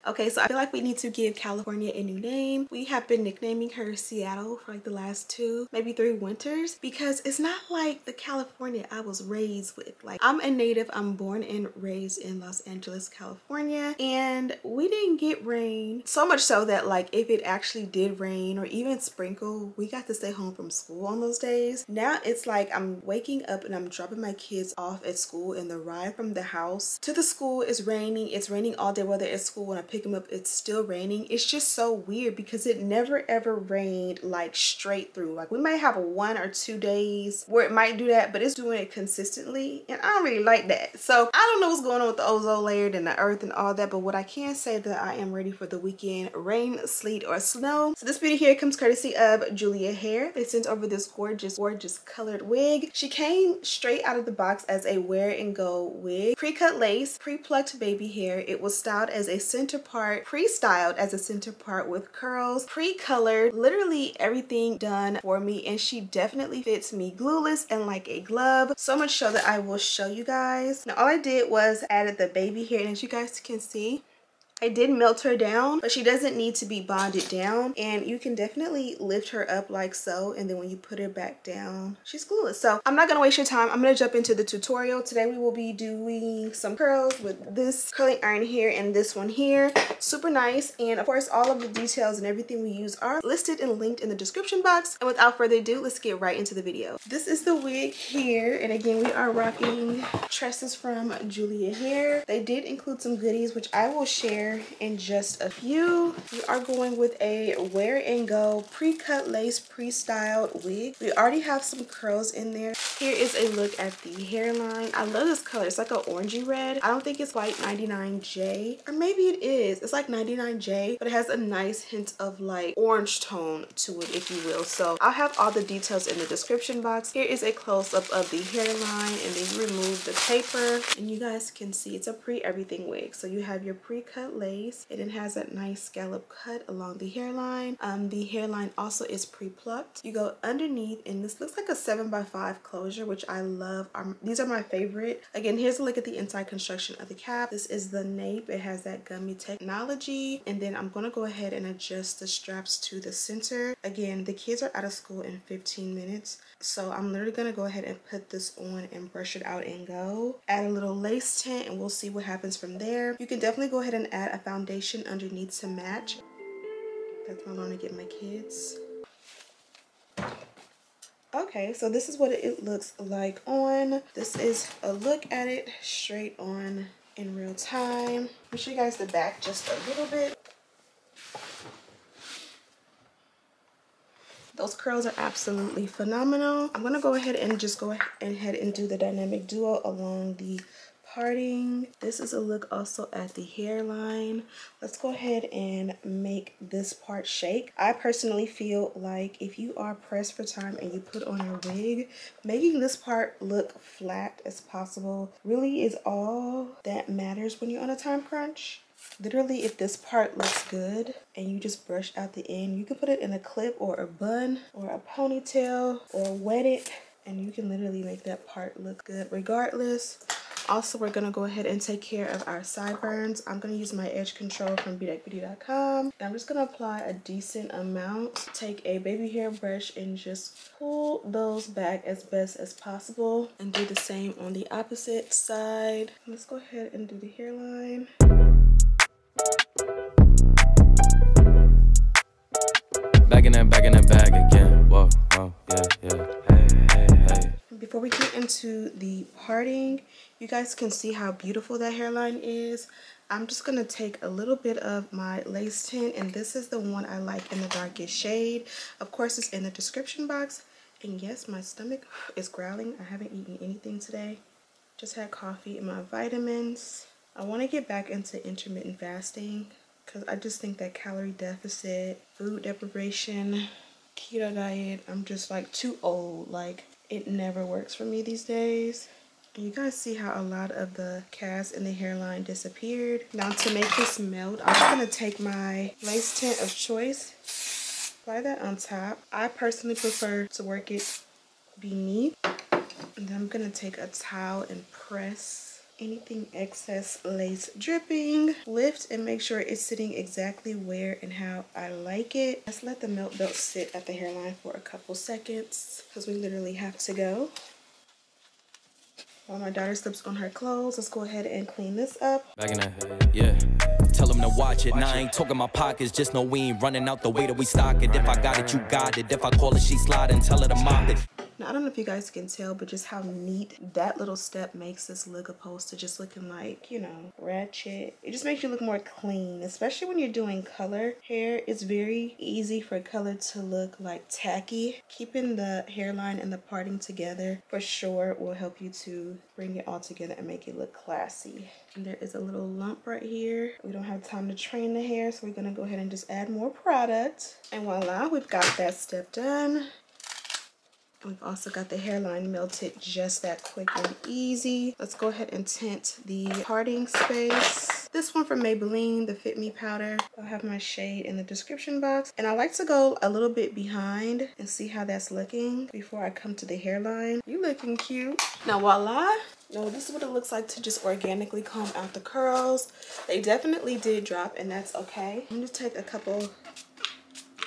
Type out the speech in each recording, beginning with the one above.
Okay, so I feel like we need to give California a new name. We have been nicknaming her Seattle for like the last 2, maybe 3 winters, because it's not like the California I was raised with. Like, I'm a native, I'm born and raised in Los Angeles, California, and we didn't get rain. So much so that like if it actually did rain or even sprinkle, we got to stay home from school on those days. Now it's like I'm waking up and I'm dropping my kids off at school, and the ride from the house to the school is raining. It's raining all day, whether it's school. When I pick them up, it's still raining. It's just so weird because it never ever rained like straight through. Like, we might have 1 or 2 days where it might do that, but it's doing it consistently, and I don't really like that. So I don't know what's going on with the ozone layer and the earth and all that, but what I can say that I am ready for the weekend: rain, sleet, or snow. So this beauty here comes courtesy of Julia Hair. They sent over this gorgeous colored wig. She came straight out of the box as a wear and go wig. Pre-cut lace, pre-plucked baby hair. It was styled as a center part, pre-styled as a center part with curls, pre-colored, literally everything done for me, and she definitely fits me glueless and like a glove. So much so that I will show you guys. Now all I did was added the baby hair, and as you guys can see, I did melt her down, but she doesn't need to be bonded down, and you can definitely lift her up like so, and then when you put her back down, she's glueless. So I'm not gonna waste your time. I'm gonna jump into the tutorial. Today we will be doing some curls with this curling iron here and this one here. Super nice, and of course all of the details and everything we use are listed and linked in the description box. And without further ado, let's get right into the video. This is the wig here, and again we are rocking tresses from Julia Hair. They did include some goodies which I will share in just a few. We are going with a wear and go pre-cut lace pre-styled wig. We already have some curls in there. Here is a look at the hairline. I love this color. It's like an orangey red. I don't think it's like 99J, or maybe it is. It's like 99J, but it has a nice hint of like orange tone to it, if you will. So I'll have all the details in the description box. Here is a close-up of the hairline, and then you remove the taper, and you guys can see it's a pre-everything wig. So you have your pre-cut lace, and it has that nice scallop cut along the hairline. The hairline also is pre-plucked. You go underneath, and this looks like a 7x5 closure, which I love. These are my favorite. Again, here's a look at the inside construction of the cap. This is the nape. It has that gummy technology, and then I'm gonna go ahead and adjust the straps to the center. Again, the kids are out of school in 15 minutes, so I'm literally gonna go ahead and put this on and brush it out and go. Add a little lace tint, and we'll see what happens from there. You can definitely go ahead and add a foundation underneath to match. That's what I'm gonna get my kids. Okay, so this is what it looks like on. This is a look at it straight on in real time. Let me show you guys the back just a little bit. Those curls are absolutely phenomenal. I'm gonna go ahead and just go ahead and do the dynamic duo along the parting. This is a look also at the hairline. Let's go ahead and make this part shake. I personally feel like if you are pressed for time and you put on your wig, making this part look flat as possible really is all that matters when you're on a time crunch. Literally, if this part looks good and you just brush out the end, you can put it in a clip or a bun or a ponytail or wet it, and you can literally make that part look good regardless. Also, we're gonna go ahead and take care of our sideburns. I'm gonna use my edge control from bedeck.com. I'm just gonna apply a decent amount. Take a baby hair brush and just pull those back as best as possible, and do the same on the opposite side. Let's go ahead and do the hairline. Back in that bag again. Whoa, oh, yeah. Hey. Before we get into the parting, you guys can see how beautiful that hairline is. I'm just gonna take a little bit of my lace tint, and this is the one I like in the darkest shade. Of course, it's in the description box. And yes, my stomach is growling. I haven't eaten anything today. Just had coffee and my vitamins. I want to get back into intermittent fasting because I just think that calorie deficit, food deprivation, keto diet, I'm just like too old. Like, it never works for me these days. And you guys see how a lot of the cast in the hairline disappeared. Now, to make this melt, I'm just going to take my lace tint of choice, apply that on top. I personally prefer to work it beneath. And then I'm going to take a towel and press anything excess lace dripping. Lift and make sure it's sitting exactly where and how I like it. Let's let the milk belt sit at the hairline for a couple seconds because we literally have to go. While my daughter slips on her clothes, let's go ahead and clean this up. Back in that, yeah. Tell them to watch it. Now I ain't talking my pockets. Just know we ain't running out the way that we stock it. If I got it, you got it. If I call it, she slide and tell her to mop it. Now, I don't know if you guys can tell, but just how neat that little step makes this look opposed to just looking like, you know, ratchet. It just makes you look more clean, especially when you're doing color hair. It's very easy for color to look like tacky. Keeping the hairline and the parting together for sure will help you to bring it all together and make it look classy. And there is a little lump right here. We don't have time to train the hair, so we're gonna go ahead and just add more product. And voila, we've got that step done. We've also got the hairline melted just that quick and easy. Let's go ahead and tint the parting space. This one from Maybelline, the Fit Me powder. I'll have my shade in the description box. And I like to go a little bit behind and see how that's looking before I come to the hairline. You looking cute. Now voila. No, this is what it looks like to just organically comb out the curls. They definitely did drop, and that's okay. I'm gonna take a couple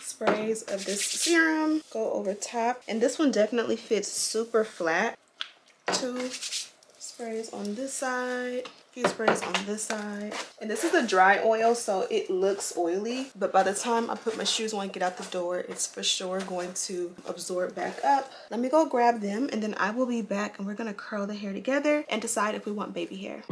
sprays of this serum, go over top, and this one definitely fits super flat. 2 sprays on this side, a few sprays on this side, and this is a dry oil, so it looks oily, but by the time I put my shoes on and get out the door, it's for sure going to absorb back up. Let me go grab them, and then I will be back, and we're gonna curl the hair together and decide if we want baby hair.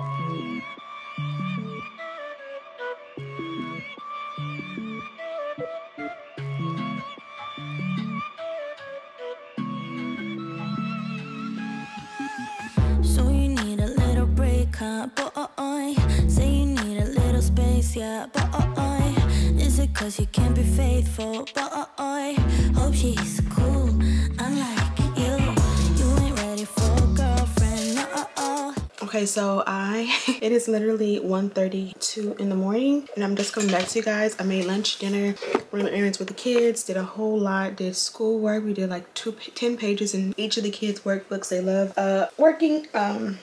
So you need a little break, huh? Boy, say you need a little space, yeah. Boy, is it 'cause you can't be faithful? Boy, hope she's cool, unlike you. You ain't ready for a girlfriend, no. Okay, so it is literally 1:32 in the morning, and I'm just coming back to you guys. I made lunch, dinner, ran errands with the kids, did a whole lot, did schoolwork. We did like 10 pages in each of the kids' workbooks. They love working,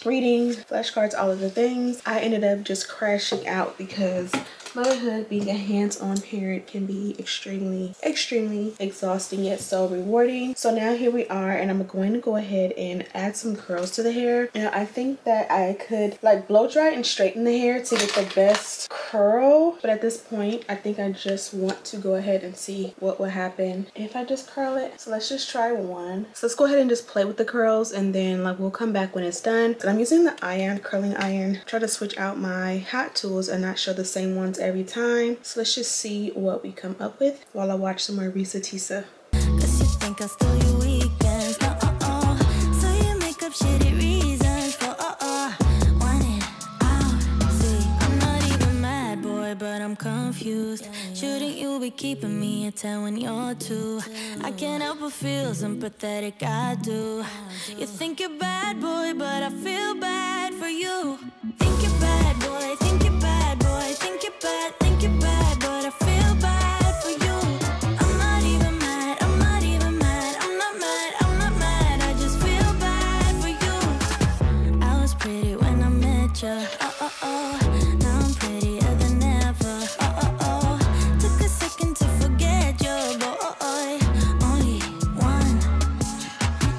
reading, flashcards, all of the things. I ended up just crashing out because motherhood, being a hands-on parent, can be extremely exhausting yet so rewarding. So now here we are, and I'm going to go ahead and add some curls to the hair. Now I think that I could like blow dry and straighten the hair to get the best curl, but at this point I think I just want to go ahead and see what will happen if I just curl it. So let's just try one. So let's go ahead and just play with the curls, and then like we'll come back when it's done. And I'm using the curling iron. Try to switch out my hot tools and not show the same ones every time. So let's just see what we come up with while I watch some more Risa Tisa. 'Cause you think I'll steal your weekends, no. So you make up shitty reasons for want it out. See, I'm not even mad, boy, but I'm confused. Shouldn't you be keeping me at 10 when you're 2? I can't help but feel sympathetic, I do. You think you're bad, boy, but I feel bad for you. Think you're bad, boy, think you're bad, boy, think you're bad, but I feel bad for you. I'm not even mad, I'm not even mad, I'm not mad, I just feel bad for you. I was pretty when I met ya, now I'm prettier than ever, took a second to forget you, boy, only one.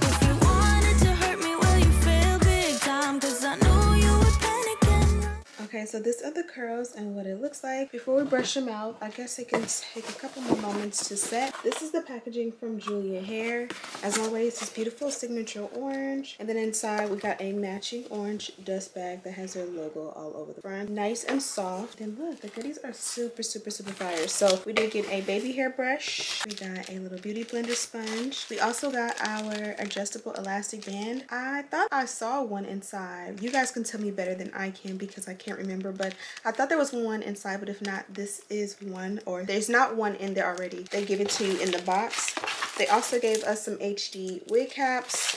If you wanted to hurt me, well you failed big time, 'cause I knew you would panic and run. Okay, so this are the curls and what it looks like. Before we brush them out, I guess it can take a couple more moments to set. This is the packaging from Julia Hair. As always, this beautiful signature orange. And then inside, we got a matching orange dust bag that has their logo all over the front. Nice and soft. And look, the goodies are super fire. So we did get a baby hair brush. We got a little beauty blender sponge. We also got our adjustable elastic band. I thought I saw one inside. You guys can tell me better than I can because I can't remember, but I thought there was one inside, but if not, this is one, or there's not one in there already. They give it to you in the box. They also gave us some HD wig caps,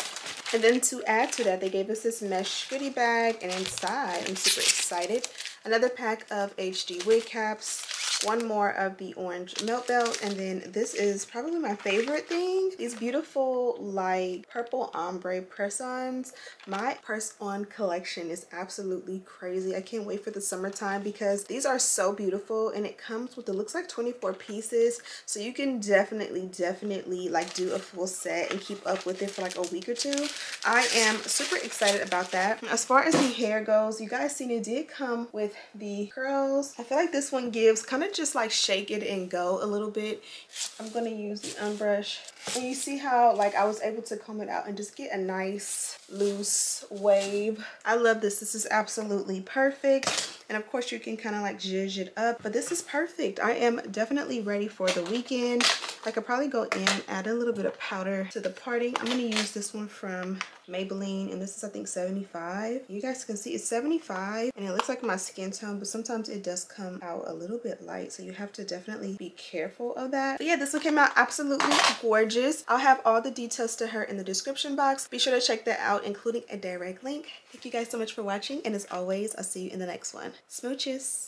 and then to add to that, they gave us this mesh goodie bag, and inside, I'm super excited, another pack of HD wig caps. one more of the orange melt belt, and then this is probably my favorite thing, these beautiful like purple ombre press-ons. My press-on collection is absolutely crazy. I can't wait for the summertime because these are so beautiful, and it comes with, it looks like 24 pieces, so you can definitely like do a full set and keep up with it for like a week or two. I am super excited about that. As far as the hair goes, you guys seen it did come with the curls. I feel like this one gives kind of just like shake it and go a little bit. I'm gonna use the unbrush, and you see how like I was able to comb it out and just get a nice loose wave. I love this. This is absolutely perfect. And of course you can kind of like zhuzh it up, but this is perfect. I am definitely ready for the weekend. I could probably go in and add a little bit of powder to the parting. I'm going to use this one from Maybelline, and this is I think 75. You guys can see it's 75, and it looks like my skin tone, but sometimes it does come out a little bit light, so you have to definitely be careful of that. But yeah, this one came out absolutely gorgeous. I'll have all the details to her in the description box. Be sure to check that out, including a direct link. Thank you guys so much for watching, and as always, I'll see you in the next one. Smooches.